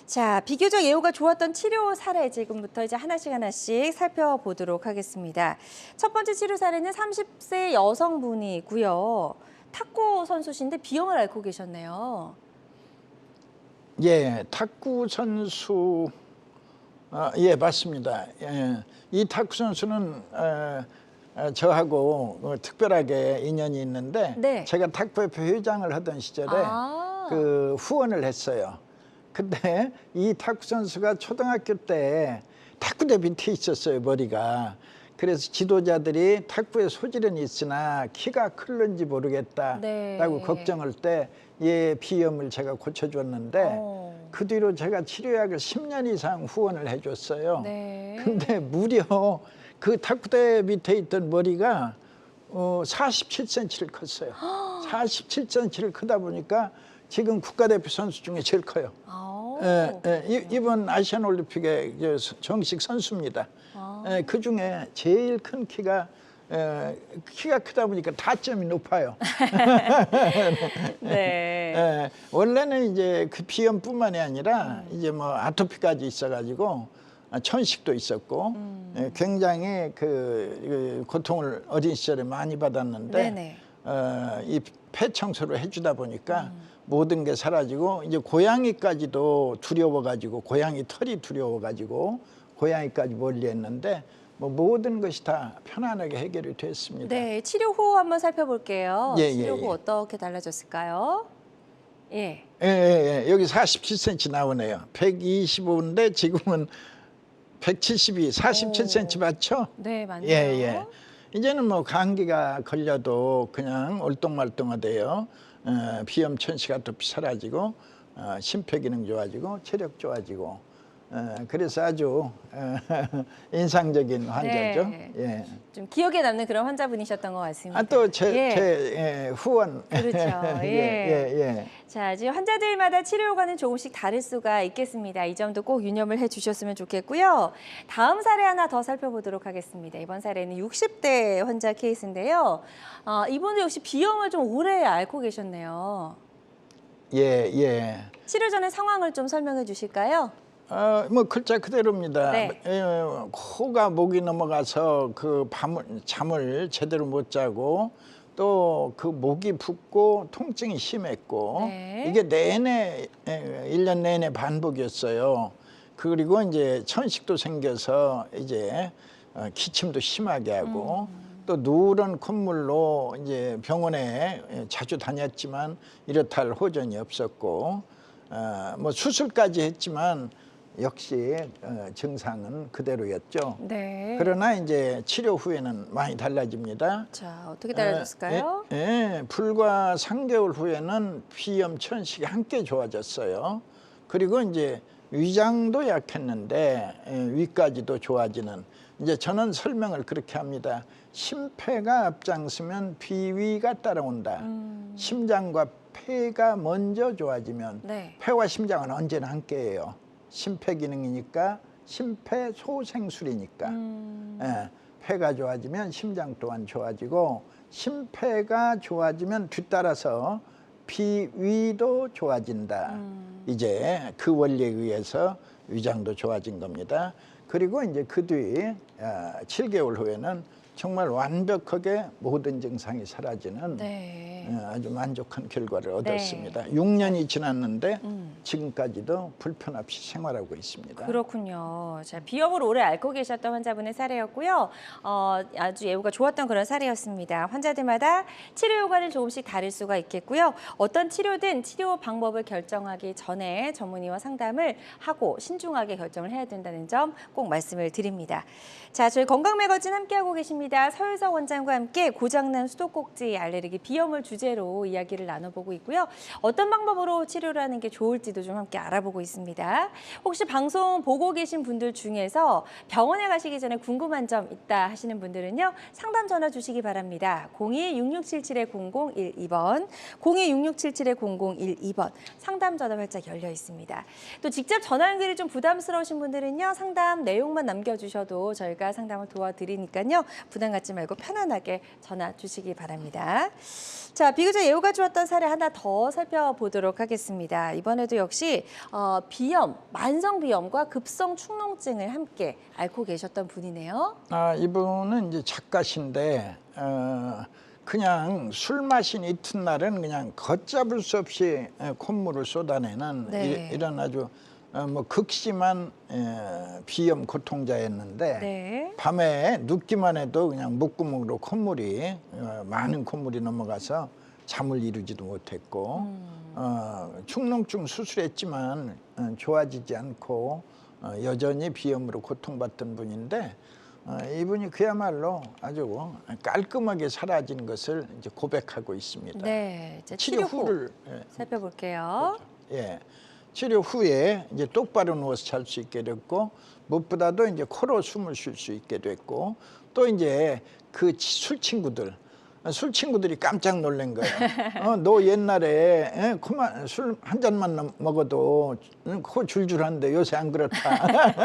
자, 비교적 예후가 좋았던 치료 사례 지금부터 이제 하나씩 살펴보도록 하겠습니다. 첫 번째 치료 사례는 30세 여성분이고요. 탁구 선수신데 비염을 앓고 계셨네요. 예, 탁구 선수 예, 맞습니다. 예, 이 탁구 선수는 저하고 특별하게 인연이 있는데 네. 제가 탁구협회 회장을 하던 시절에 그 후원을 했어요. 근데 이 탁구 선수가 초등학교 때 탁구대 밑에 있었어요, 머리가. 그래서 지도자들이 탁구에 소질은 있으나 키가 클는지 모르겠다라고 네. 걱정할 때 얘 비염을 제가 고쳐줬는데 그 뒤로 제가 치료약을 10년 이상 후원을 해줬어요. 네. 근데 무려 그 탁구대 밑에 있던 머리가 47cm를 컸어요. 47cm를 크다 보니까 지금 국가대표 선수 중에 제일 커요. 이번 아시안 올림픽의 정식 선수입니다. 그 중에 제일 큰 키가 크다 보니까 타점이 높아요. 네. 원래는 이제 그 비염뿐만이 아니라 이제 뭐 아토피까지 있어가지고 천식도 있었고 굉장히 그 고통을 어린 시절에 많이 받았는데 이 폐 청소를 해주다 보니까 모든 게 사라지고 이제 고양이까지도 두려워가지고 고양이 털이 두려워가지고 고양이까지 멀리했는데 뭐 모든 것이 다 편안하게 해결이 됐습니다. 네, 치료 후 한번 살펴볼게요. 예, 치료 후 예. 어떻게 달라졌을까요? 예. 여기 47cm 나오네요. 125인데 지금은 172, 47cm 맞죠? 네, 맞네요. 예. 이제는 뭐 감기가 걸려도 그냥 얼똥말똥하대요. 비염, 천식, 아토피 사라지고 심폐기능 좋아지고 체력 좋아지고 그래서 아주 인상적인 환자죠. 네. 예. 좀 기억에 남는 그런 환자분이셨던 것 같습니다. 또 제 후원. 그렇죠. 예. 자, 지금 환자들마다 치료 효과는 조금씩 다를 수가 있겠습니다. 이 점도 꼭 유념을 해주셨으면 좋겠고요. 다음 사례 하나 더 살펴보도록 하겠습니다. 이번 사례는 60대 환자 케이스인데요. 이분도 역시 비염을 좀 오래 앓고 계셨네요. 예. 치료 전의 상황을 좀 설명해 주실까요? 뭐 글자 그대로입니다. 네. 코가 목이 넘어가서 그 잠을 제대로 못 자고 또 그 목이 붓고 통증이 심했고 네. 이게 내내 1년 내내 반복이었어요. 그리고 이제 천식도 생겨서 이제 기침도 심하게 하고 또 누런 콧물로 이제 병원에 자주 다녔지만 이렇다 할 호전이 없었고 뭐 수술까지 했지만 역시 증상은 그대로였죠. 네. 그러나 이제 치료 후에는 많이 달라집니다. 자, 어떻게 달라졌을까요? 불과 3개월 후에는 비염, 천식이 함께 좋아졌어요. 그리고 이제 위장도 약했는데 위까지도 좋아지는. 이제 저는 설명을 그렇게 합니다. 심폐가 앞장서면 비위가 따라온다. 심장과 폐가 먼저 좋아지면 네. 폐와 심장은 언제나 함께해요. 심폐 기능이니까 심폐소생술이니까 폐가 좋아지면 심장 또한 좋아지고 심폐가 좋아지면 뒤따라서 비위도 좋아진다. 이제 그 원리에 의해서 위장도 좋아진 겁니다. 그리고 이제 그 뒤 7개월 후에는 정말 완벽하게 모든 증상이 사라지는 네. 아주 만족한 결과를 얻었습니다. 6년이 지났는데 지금까지도 불편 없이 생활하고 있습니다. 그렇군요. 자, 비염을 오래 앓고 계셨던 환자분의 사례였고요. 아주 예후가 좋았던 그런 사례였습니다. 환자들마다 치료 효과는 조금씩 다를 수가 있겠고요. 어떤 치료든 치료 방법을 결정하기 전에 전문의와 상담을 하고 신중하게 결정을 해야 된다는 점 꼭 말씀을 드립니다. 자, 저희 건강매거진 함께하고 계십니다. 서유석 원장과 함께 고장난 수도꼭지 알레르기 비염을 주제로 이야기를 나눠보고 있고요. 어떤 방법으로 치료를 하는 게 좋을지도 좀 함께 알아보고 있습니다. 혹시 방송 보고 계신 분들 중에서 병원에 가시기 전에 궁금한 점 있다 하시는 분들은요. 상담 전화 주시기 바랍니다. 02-6677-0012번, 02-6677-0012번 상담 전화 활짝 열려 있습니다. 또 직접 전화 연결이 좀 부담스러우신 분들은요. 상담 내용만 남겨주셔도 저희가 상담을 도와드리니까요. 부담 갖지 말고 편안하게 전화 주시기 바랍니다. 자, 비교적 예후가 좋았던 사례 하나 더 살펴보도록 하겠습니다. 이번에도 역시 비염, 만성 비염과 급성 축농증을 함께 앓고 계셨던 분이네요. 이분은 이제 작가신데 그냥 술 마신 이튿날은 그냥 걷잡을 수 없이 콧물을 쏟아내는 네. 이런 아주 뭐 극심한 비염 고통자였는데 네. 밤에 눕기만 해도 그냥 목구멍으로 콧물이 많은 콧물이 넘어가서 잠을 이루지도 못했고 축농증 수술했지만 좋아지지 않고 여전히 비염으로 고통받던 분인데 이분이 그야말로 아주 깔끔하게 사라진 것을 이제 고백하고 있습니다. 네, 이제 치료 후를 살펴볼게요. 예. 치료 후에 이제 똑바로 누워서 잘 수 있게 됐고 무엇보다도 이제 코로 숨을 쉴 수 있게 됐고 또 이제 그 술 친구들이 깜짝 놀란 거예요. 너 옛날에 술 한 잔만 먹어도 코 줄줄한데 요새 안 그렇다.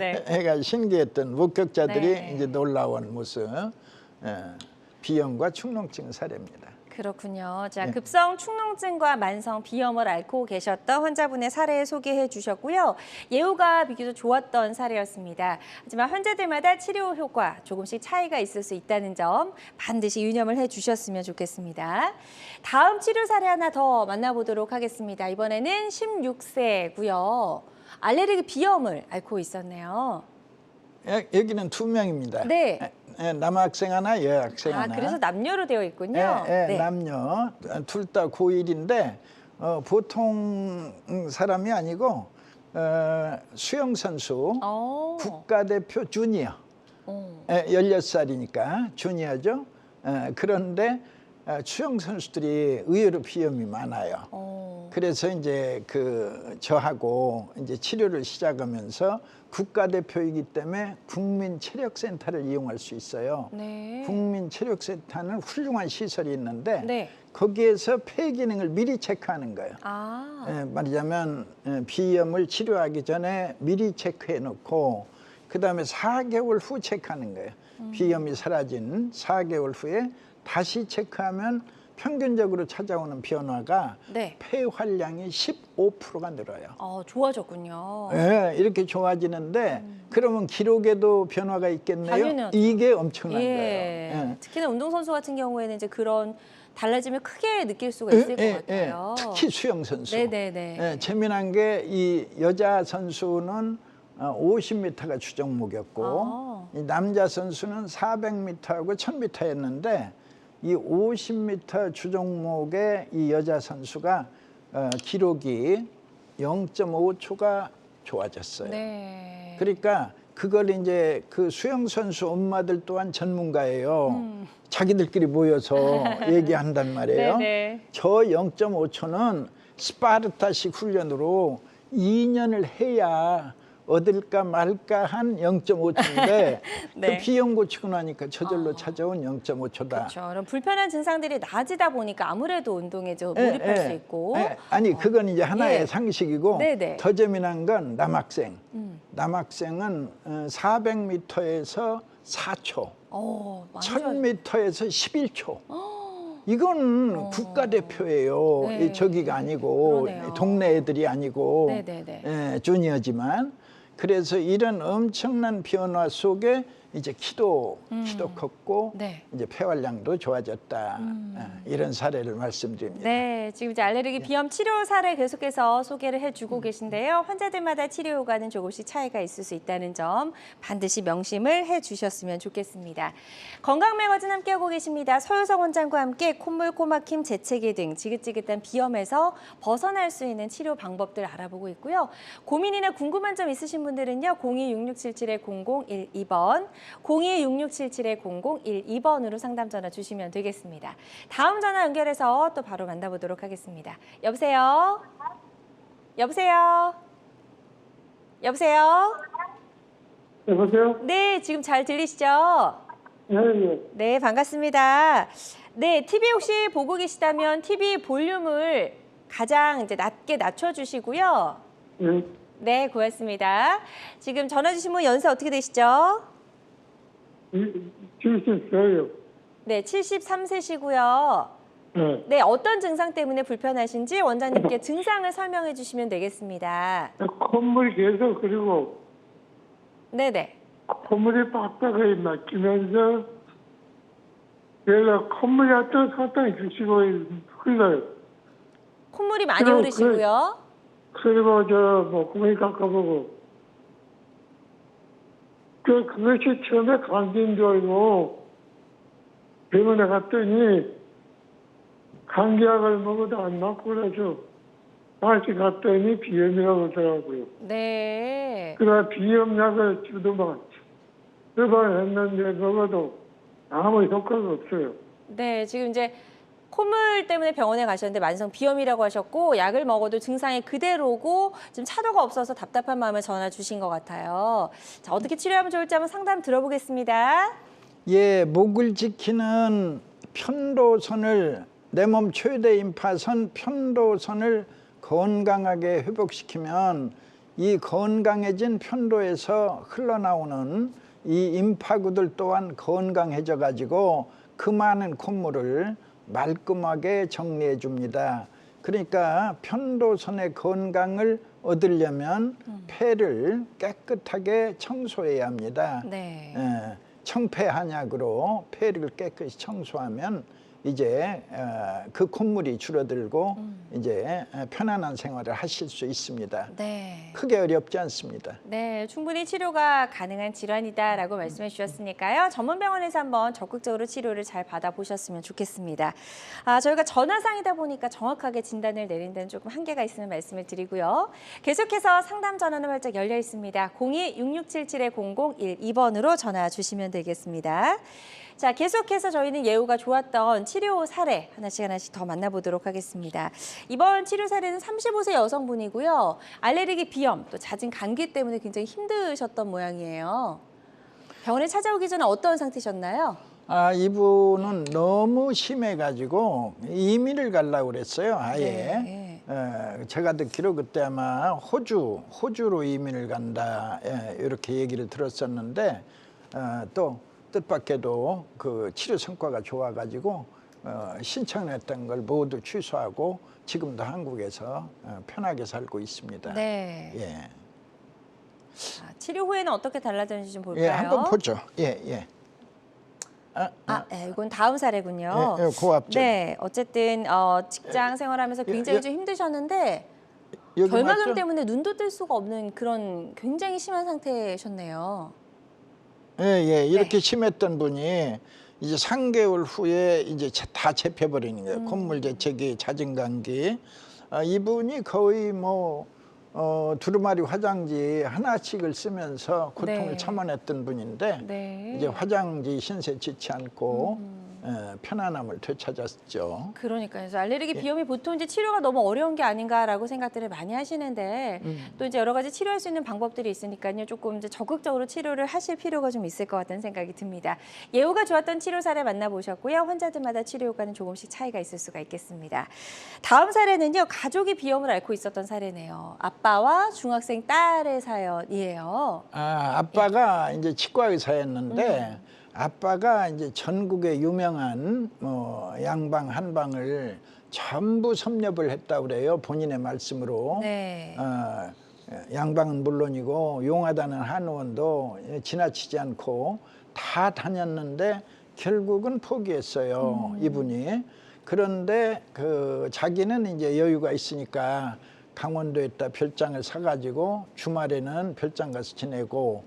네. 해가 신기했던 목격자들이 네. 이제 놀라운 모습. 비염과 축농증 사례입니다. 그렇군요. 자, 네. 급성 축농증과 만성 비염을 앓고 계셨던 환자분의 사례 소개해 주셨고요. 예후가 비교적 좋았던 사례였습니다. 하지만 환자들마다 치료 효과 조금씩 차이가 있을 수 있다는 점 반드시 유념을 해 주셨으면 좋겠습니다. 다음 치료 사례 하나 더 만나보도록 하겠습니다. 이번에는 16세고요. 알레르기 비염을 앓고 있었네요. 여기는 2명입니다. 네. 남학생 하나, 여학생 하나. 그래서 남녀로 되어 있군요. 네. 남녀 둘 다 고1인데 보통 사람이 아니고 수영 선수 국가대표 주니어 16살이니까 주니어죠. 그런데 수영 선수들이 의외로 비염이 많아요. 그래서 이제 저하고 이제 치료를 시작하면서 국가대표이기 때문에 국민체력센터를 이용할 수 있어요. 네. 국민체력센터는 훌륭한 시설이 있는데 네. 거기에서 폐 기능을 미리 체크하는 거예요. 말하자면 비염을 치료하기 전에 미리 체크해 놓고 그다음에 4개월 후 체크하는 거예요. 비염이 사라진 4개월 후에 다시 체크하면 평균적으로 찾아오는 변화가 네. 폐활량이 15%가 늘어요. 좋아졌군요. 예, 이렇게 좋아지는데 그러면 기록에도 변화가 있겠네요. 당연하죠. 이게 엄청난 예. 거예요. 예. 특히나 운동선수 같은 경우에는 이제 그런 달라짐을 크게 느낄 수가 있을 것 같아요. 특히 수영 선수. 네네네. 예, 재미난 게 이 여자 선수는 50m가 주종목이었고 아. 이 남자 선수는 400m하고 1000m였는데 이 50m 주종목의 이 여자 선수가 기록이 0.5초가 좋아졌어요. 네. 그러니까 그걸 이제 그 수영 선수 엄마들 또한 전문가예요. 자기들끼리 모여서 얘기한단 말이에요. 네네. 저 0.5초는 스파르타식 훈련으로 2년을 해야 얻을까 말까 한 0.5초인데 네. 그 비용 고치고 나니까 저절로 찾아온 0.5초다. 그렇죠. 그럼 불편한 증상들이 낮이다 보니까 아무래도 운동에 좀 몰입할 수 있고. 아니 그건 이제 하나의 예. 상식이고 네네. 더 재미난 건 남학생. 남학생은 400m에서 4초, 많이 1000m에서 11초. 이건 국가대표예요. 네. 이 저기가 아니고 그러네요. 동네 애들이 아니고 네네네. 주니어지만 그래서 이런 엄청난 변화 속에 이제 키도 컸고 네. 이제 폐활량도 좋아졌다. 이런 사례를 말씀드립니다. 네, 지금 이제 알레르기 비염 치료 사례 계속해서 소개를 해주고 계신데요. 환자들마다 치료 효과는 조금씩 차이가 있을 수 있다는 점 반드시 명심을 해주셨으면 좋겠습니다. 건강매거진 함께하고 계십니다. 서효성 원장과 함께 콧물, 코막힘, 재채기 등 지긋지긋한 비염에서 벗어날 수 있는 치료 방법들 알아보고 있고요. 고민이나 궁금한 점 있으신 분들은요. 02-6677-0012번 02-6677-0012번으로 상담 전화 주시면 되겠습니다. 다음 전화 연결해서 또 바로 만나보도록 하겠습니다. 여보세요? 여보세요? 여보세요? 여보세요? 네, 지금 잘 들리시죠? 네. 네, 반갑습니다. 네, TV 혹시 보고 계시다면 TV 볼륨을 가장 이제 낮게 낮춰주시고요. 네. 네, 고맙습니다. 지금 전화 주신 분 연세 어떻게 되시죠? 70세요. 네, 73세시고요. 네. 네, 어떤 증상 때문에 불편하신지 원장님께 증상을 설명해 주시면 되겠습니다. 콧물이 계속 그리고 네네. 콧물이 빡빡하게 막히면서 내가 콧물이 상당히 주시고 흘러요. 콧물이 많이 그럼 흐르시고요. 그리고 목구멍이 깎아보고 그것이 처음에 감기인 줄 알고 병원에 갔더니 감기약을 먹어도 안 낫고 그래서 다시 갔더니 비염이라고 하더라고요. 네. 그래 비염약을 주더만 두번 했는데 먹어도 아무 효과가 없어요. 네, 지금 이제 콧물 때문에 병원에 가셨는데 만성 비염이라고 하셨고 약을 먹어도 증상이 그대로고 지금 차도가 없어서 답답한 마음에 전화 주신 것 같아요. 자, 어떻게 치료하면 좋을지 한번 상담 들어보겠습니다. 예, 목을 지키는 편도선을 내 몸 최대 임파선 편도선을 건강하게 회복시키면 이 건강해진 편도에서 흘러나오는 이 임파구들 또한 건강해져 가지고 그 많은 콧물을 말끔하게 정리해 줍니다. 그러니까 편도선의 건강을 얻으려면 폐를 깨끗하게 청소해야 합니다. 네. 청폐 한약으로 폐를 깨끗이 청소하면 이제 그 콧물이 줄어들고 이제 편안한 생활을 하실 수 있습니다. 네. 크게 어렵지 않습니다. 네, 충분히 치료가 가능한 질환이다라고 말씀해 주셨으니까요. 전문 병원에서 한번 적극적으로 치료를 잘 받아보셨으면 좋겠습니다. 저희가 전화상이다 보니까 정확하게 진단을 내린 데는 조금 한계가 있음을 말씀을 드리고요. 계속해서 상담 전화는 활짝 열려 있습니다. 02-6677-0012번으로 전화 주시면 되겠습니다. 자, 계속해서 저희는 예후가 좋았던 치료 사례 하나씩 더 만나보도록 하겠습니다. 이번 치료 사례는 35세 여성분이고요. 알레르기 비염, 또 잦은 감기 때문에 굉장히 힘드셨던 모양이에요. 병원에 찾아오기 전에 어떤 상태셨나요? 이분은 너무 심해가지고 이민을 가려고 그랬어요. 아예. 네. 제가 듣기로 그때 아마 호주로 이민을 간다 이렇게 얘기를 들었었는데 또 뜻밖에도 그 치료 성과가 좋아가지고 신청했던 걸 모두 취소하고 지금도 한국에서 편하게 살고 있습니다. 네. 예. 자, 치료 후에는 어떻게 달라졌는지 좀 볼까요? 예, 한번 보죠. 예, 예. 네, 이건 다음 사례군요. 예, 예, 고압점. 네, 어쨌든 직장 생활하면서 굉장히 좀 힘드셨는데 여기 결막염 맞죠? 때문에 눈도 뜰 수가 없는 그런 굉장히 심한 상태셨네요. 예, 예. 이렇게 심했던 분이 이제 3개월 후에 이제 다 잡혀버리는 거예요. 콧물 재채기, 잦은 감기. 이분이 거의 뭐 두루마리 화장지 하나씩을 쓰면서 고통을 네. 참아냈던 분인데 네. 이제 화장지 신세 지치 않고 편안함을 되찾았죠. 그러니까요. 그래서 알레르기 예. 비염이 보통 이제 치료가 너무 어려운 게 아닌가라고 생각들을 많이 하시는데 또 이제 여러 가지 치료할 수 있는 방법들이 있으니까요. 조금 이제 적극적으로 치료를 하실 필요가 좀 있을 것 같다는 생각이 듭니다. 예후가 좋았던 치료 사례 만나보셨고요. 환자들마다 치료 효과는 조금씩 차이가 있을 수가 있겠습니다. 다음 사례는요. 가족이 비염을 앓고 있었던 사례네요. 아빠와 중학생 딸의 사연이에요. 아빠가 이제 치과 의사였는데 아빠가 이제 전국의 유명한 양방 한방을 전부 섭렵을 했다고 그래요. 본인의 말씀으로. 네. 양방은 물론이고 용하다는 한의원도 지나치지 않고 다 다녔는데 결국은 포기했어요. 이분이. 그런데 자기는 이제 여유가 있으니까 강원도에다 별장을 사가지고 주말에는 별장 가서 지내고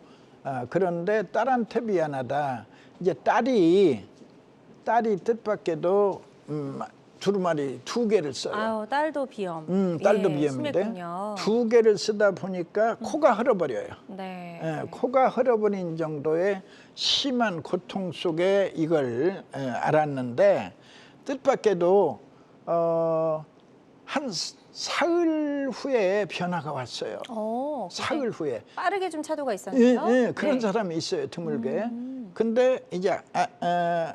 그런데 딸한테 미안하다. 이제 딸이 뜻밖에도 두루마리 2개를 써요. 아유, 딸도 비염. 딸도 예, 비염인데 심했군요. 2개를 쓰다 보니까 코가 흘러버려요. 네. 예, 코가 흘러버린 정도의 심한 고통 속에 이걸 알았는데 뜻밖에도 한 사흘 후에 변화가 왔어요. 사흘 후에. 빠르게 좀 차도가 예, 있었네요. 예, 그런 네. 사람이 있어요, 드물게. 근데 이제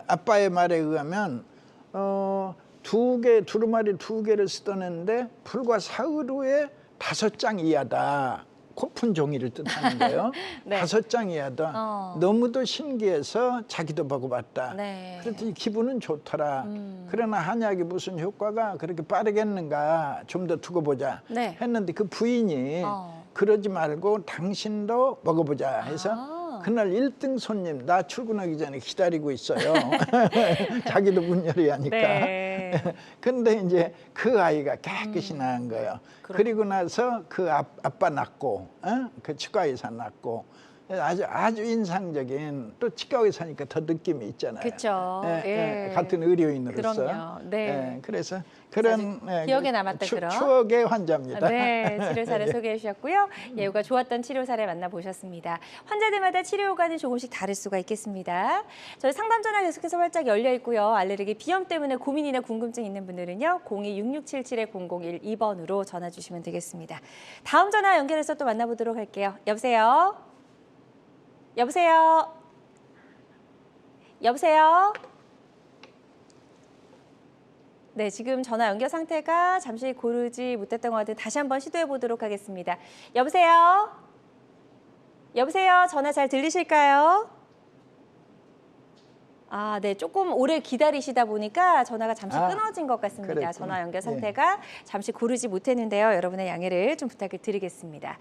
아빠의 말에 의하면 2개, 두루마리 2개를 쓰던 애인데 불과 사흘 후에 5장 이하다. 코푼 종이를 뜻하는 거예요. 네. 5장 이하다. 너무도 신기해서 자기도 먹어봤다. 네. 그랬더니 기분은 좋더라. 그러나 한약이 무슨 효과가 그렇게 빠르겠는가 좀 더 두고 보자 네. 했는데 그 부인이 그러지 말고 당신도 먹어보자 해서 그날 1등 손님 나 출근하기 전에 기다리고 있어요. 자기도 문 열어야 하니까. 네. 근데 이제 그 아이가 깨끗이 나은 거예요. 그리고 나서 그 아빠 낳고 그 치과의사 낳고 아주 인상적인 또 치과의사니까 더 느낌이 있잖아요. 그렇죠. 예. 같은 의료인으로서. 그럼요. 네. 그래서 그런 기억에 남았던 그런 추억의 환자입니다. 네, 치료 사례 소개해 주셨고요. 예후가 좋았던 치료 사례 만나보셨습니다. 환자들마다 치료 효과는 조금씩 다를 수가 있겠습니다. 저희 상담 전화 계속해서 활짝 열려 있고요. 알레르기 비염 때문에 고민이나 궁금증 있는 분들은요. 02-6677-0012번으로 전화 주시면 되겠습니다. 다음 전화 연결해서 또 만나보도록 할게요. 여보세요? 여보세요? 여보세요? 네, 지금 전화 연결 상태가 잠시 고르지 못했던 것 같은데 다시 한번 시도해 보도록 하겠습니다. 여보세요? 여보세요? 전화 잘 들리실까요? 네, 조금 오래 기다리시다 보니까 전화가 잠시 끊어진 것 같습니다. 그랬구나. 전화 연결 상태가 잠시 고르지 못했는데요. 여러분의 양해를 좀 부탁을 드리겠습니다.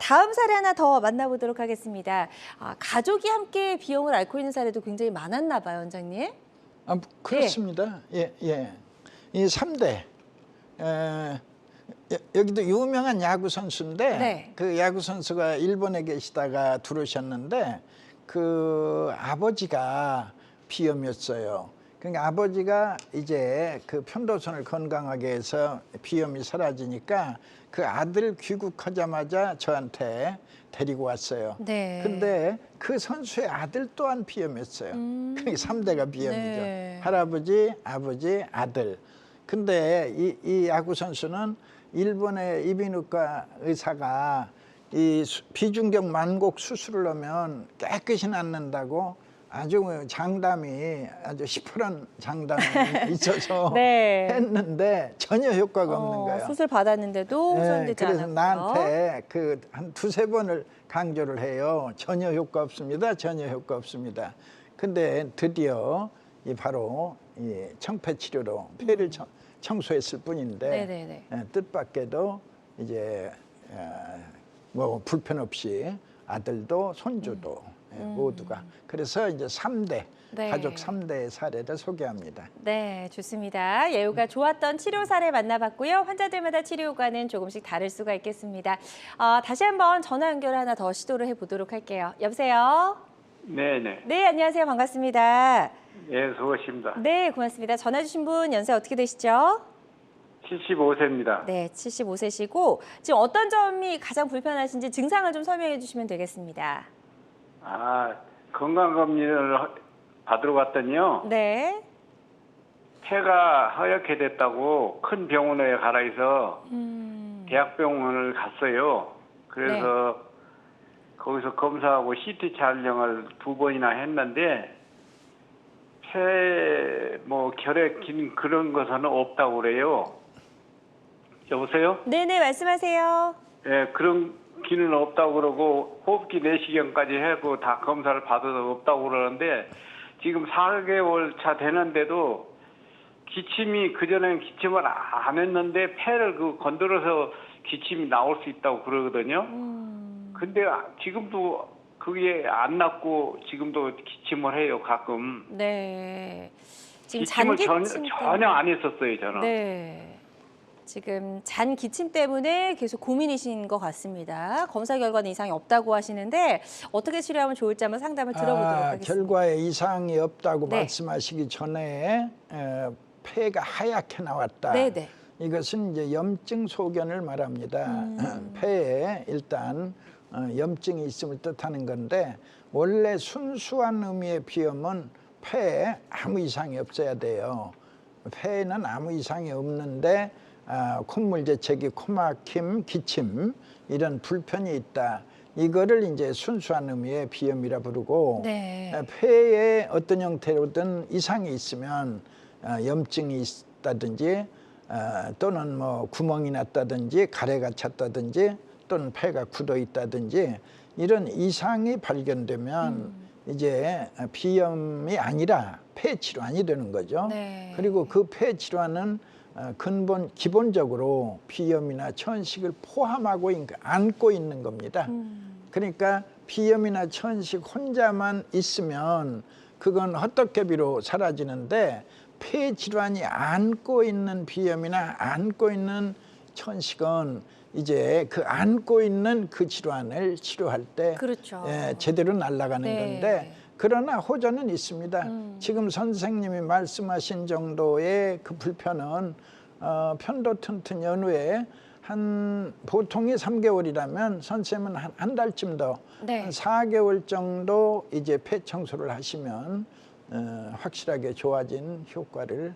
다음 사례 하나 더 만나보도록 하겠습니다. 가족이 함께 비염을 앓고 있는 사례도 굉장히 많았나 봐요, 원장님. 그렇습니다. 예. 이 3대. 여기도 유명한 야구 선수인데 네. 그 야구 선수가 일본에 계시다가 들어오셨는데 그 아버지가 비염이었어요. 그러니까 아버지가 이제 그 편도선을 건강하게 해서 비염이 사라지니까 그 아들 귀국하자마자 저한테 데리고 왔어요. 네. 근데 그 선수의 아들 또한 비염이었어요. 그게 3대가 비염이죠. 네. 할아버지, 아버지, 아들. 근데 이 야구 선수는 일본의 이비인후과 의사가 이 비중격 만곡 수술을 하면 깨끗이 낫는다고 아주 장담이 아주 시퍼런 장담이 있어서 네. 했는데 전혀 효과가 없는 거예요. 수술 받았는데도 소용되지 그래서 않았고요. 나한테 그 한 2-3번을 강조를 해요. 전혀 효과 없습니다. 전혀 효과 없습니다. 근데 드디어 바로 이 청폐 치료로 폐를 청소했을 뿐인데 네네네. 뜻밖에도 이제 뭐 불편 없이 아들도 손주도 모두가 그래서 이제 3대 네. 가족 3대의 사례를 소개합니다. 네, 좋습니다. 예후가 좋았던 치료 사례 만나봤고요. 환자들마다 치료 효과는 조금씩 다를 수가 있겠습니다. 다시 한번 전화 연결 하나 더 시도를 해보도록 할게요. 여보세요? 네네. 네, 안녕하세요. 반갑습니다. 예, 수고하십니다. 네, 고맙습니다. 전화 주신 분 연세 어떻게 되시죠? 75세입니다. 네, 75세시고 지금 어떤 점이 가장 불편하신지 증상을 좀 설명해 주시면 되겠습니다. 건강검진을 받으러 갔더니요. 네. 폐가 허옇게 됐다고 큰 병원에 가라 해서 대학병원을 갔어요. 그래서 거기서 검사하고 CT 촬영을 2번이나 했는데 폐 뭐 결핵 긴 그런 것은 없다고 그래요. 여보세요? 네네, 말씀하세요. 예, 그런 기는 없다고 그러고 호흡기 내시경까지 하고 다 검사를 받아도 없다고 그러는데 지금 4개월 차 되는데도 기침이 그전에는 기침을 안 했는데 폐를 건드려서 기침이 나올 수 있다고 그러거든요. 근데 지금도 그게 안 낫고 지금도 기침을 해요, 가끔. 네. 지금 기침을 잔기침 전혀 안 했었어요, 저는. 네. 지금 잔 기침 때문에 계속 고민이신 것 같습니다. 검사 결과는 이상이 없다고 하시는데 어떻게 치료하면 좋을지 한번 상담을 들어보도록 하겠습니다. 결과에 이상이 없다고 네. 말씀하시기 전에 폐가 하얗게 나왔다. 네네. 이것은 이제 염증 소견을 말합니다. 폐에 일단 염증이 있음을 뜻하는 건데 원래 순수한 의미의 비염은 폐에 아무 이상이 없어야 돼요. 폐에는 아무 이상이 없는데 콧물 재채기, 코막힘, 기침 이런 불편이 있다. 이거를 이제 순수한 의미의 비염이라 부르고 네. 폐에 어떤 형태로든 이상이 있으면 염증이 있다든지 또는 뭐 구멍이 났다든지 가래가 찼다든지 또는 폐가 굳어 있다든지 이런 이상이 발견되면 이제 비염이 아니라 폐 질환이 되는 거죠. 네. 그리고 그 폐 질환은 기본적으로 비염이나 천식을 포함하고 안고 있는 겁니다. 그러니까 비염이나 천식 혼자만 있으면 그건 헛떡개비로 사라지는데 폐 질환이 안고 있는 비염이나 안고 있는 천식은 이제 그 안고 있는 그 질환을 치료할 때 그렇죠. 제대로 날아가는 네. 건데 그러나 호전은 있습니다. 지금 선생님이 말씀하신 정도의 그 불편은 편도 튼튼 연후에 보통이 3개월이라면 선생님은 한 달쯤 더 네. 한 4개월 정도 이제 폐 청소를 하시면 확실하게 좋아진 효과를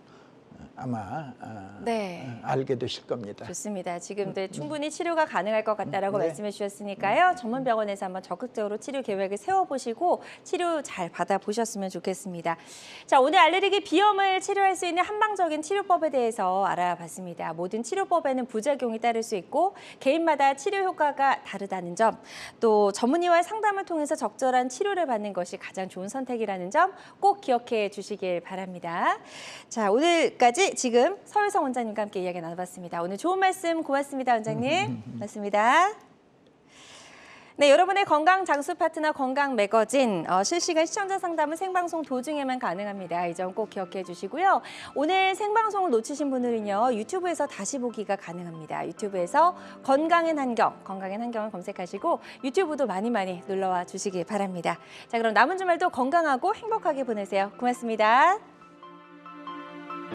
아마 네. 알게 되실 겁니다. 좋습니다. 지금도 충분히 치료가 가능할 것 같다라고 네. 말씀해 주셨으니까요. 전문 병원에서 한번 적극적으로 치료 계획을 세워보시고 치료 잘 받아보셨으면 좋겠습니다. 자, 오늘 알레르기 비염을 치료할 수 있는 한방적인 치료법에 대해서 알아봤습니다. 모든 치료법에는 부작용이 따를 수 있고 개인마다 치료 효과가 다르다는 점, 또 전문의와의 상담을 통해서 적절한 치료를 받는 것이 가장 좋은 선택이라는 점 꼭 기억해 주시길 바랍니다. 자, 오늘까지 지금 서유성 원장님과 함께 이야기 나눠봤습니다. 오늘 좋은 말씀 고맙습니다, 원장님. 고맙습니다. 네, 여러분의 건강 장수 파트너 건강 매거진 실시간 시청자 상담은 생방송 도중에만 가능합니다. 이 점 꼭 기억해 주시고요. 오늘 생방송을 놓치신 분들은요, 유튜브에서 다시 보기가 가능합니다. 유튜브에서 건강엔 한경을 검색하시고 유튜브도 많이 놀러와 주시기 바랍니다. 자, 그럼 남은 주말도 건강하고 행복하게 보내세요. 고맙습니다.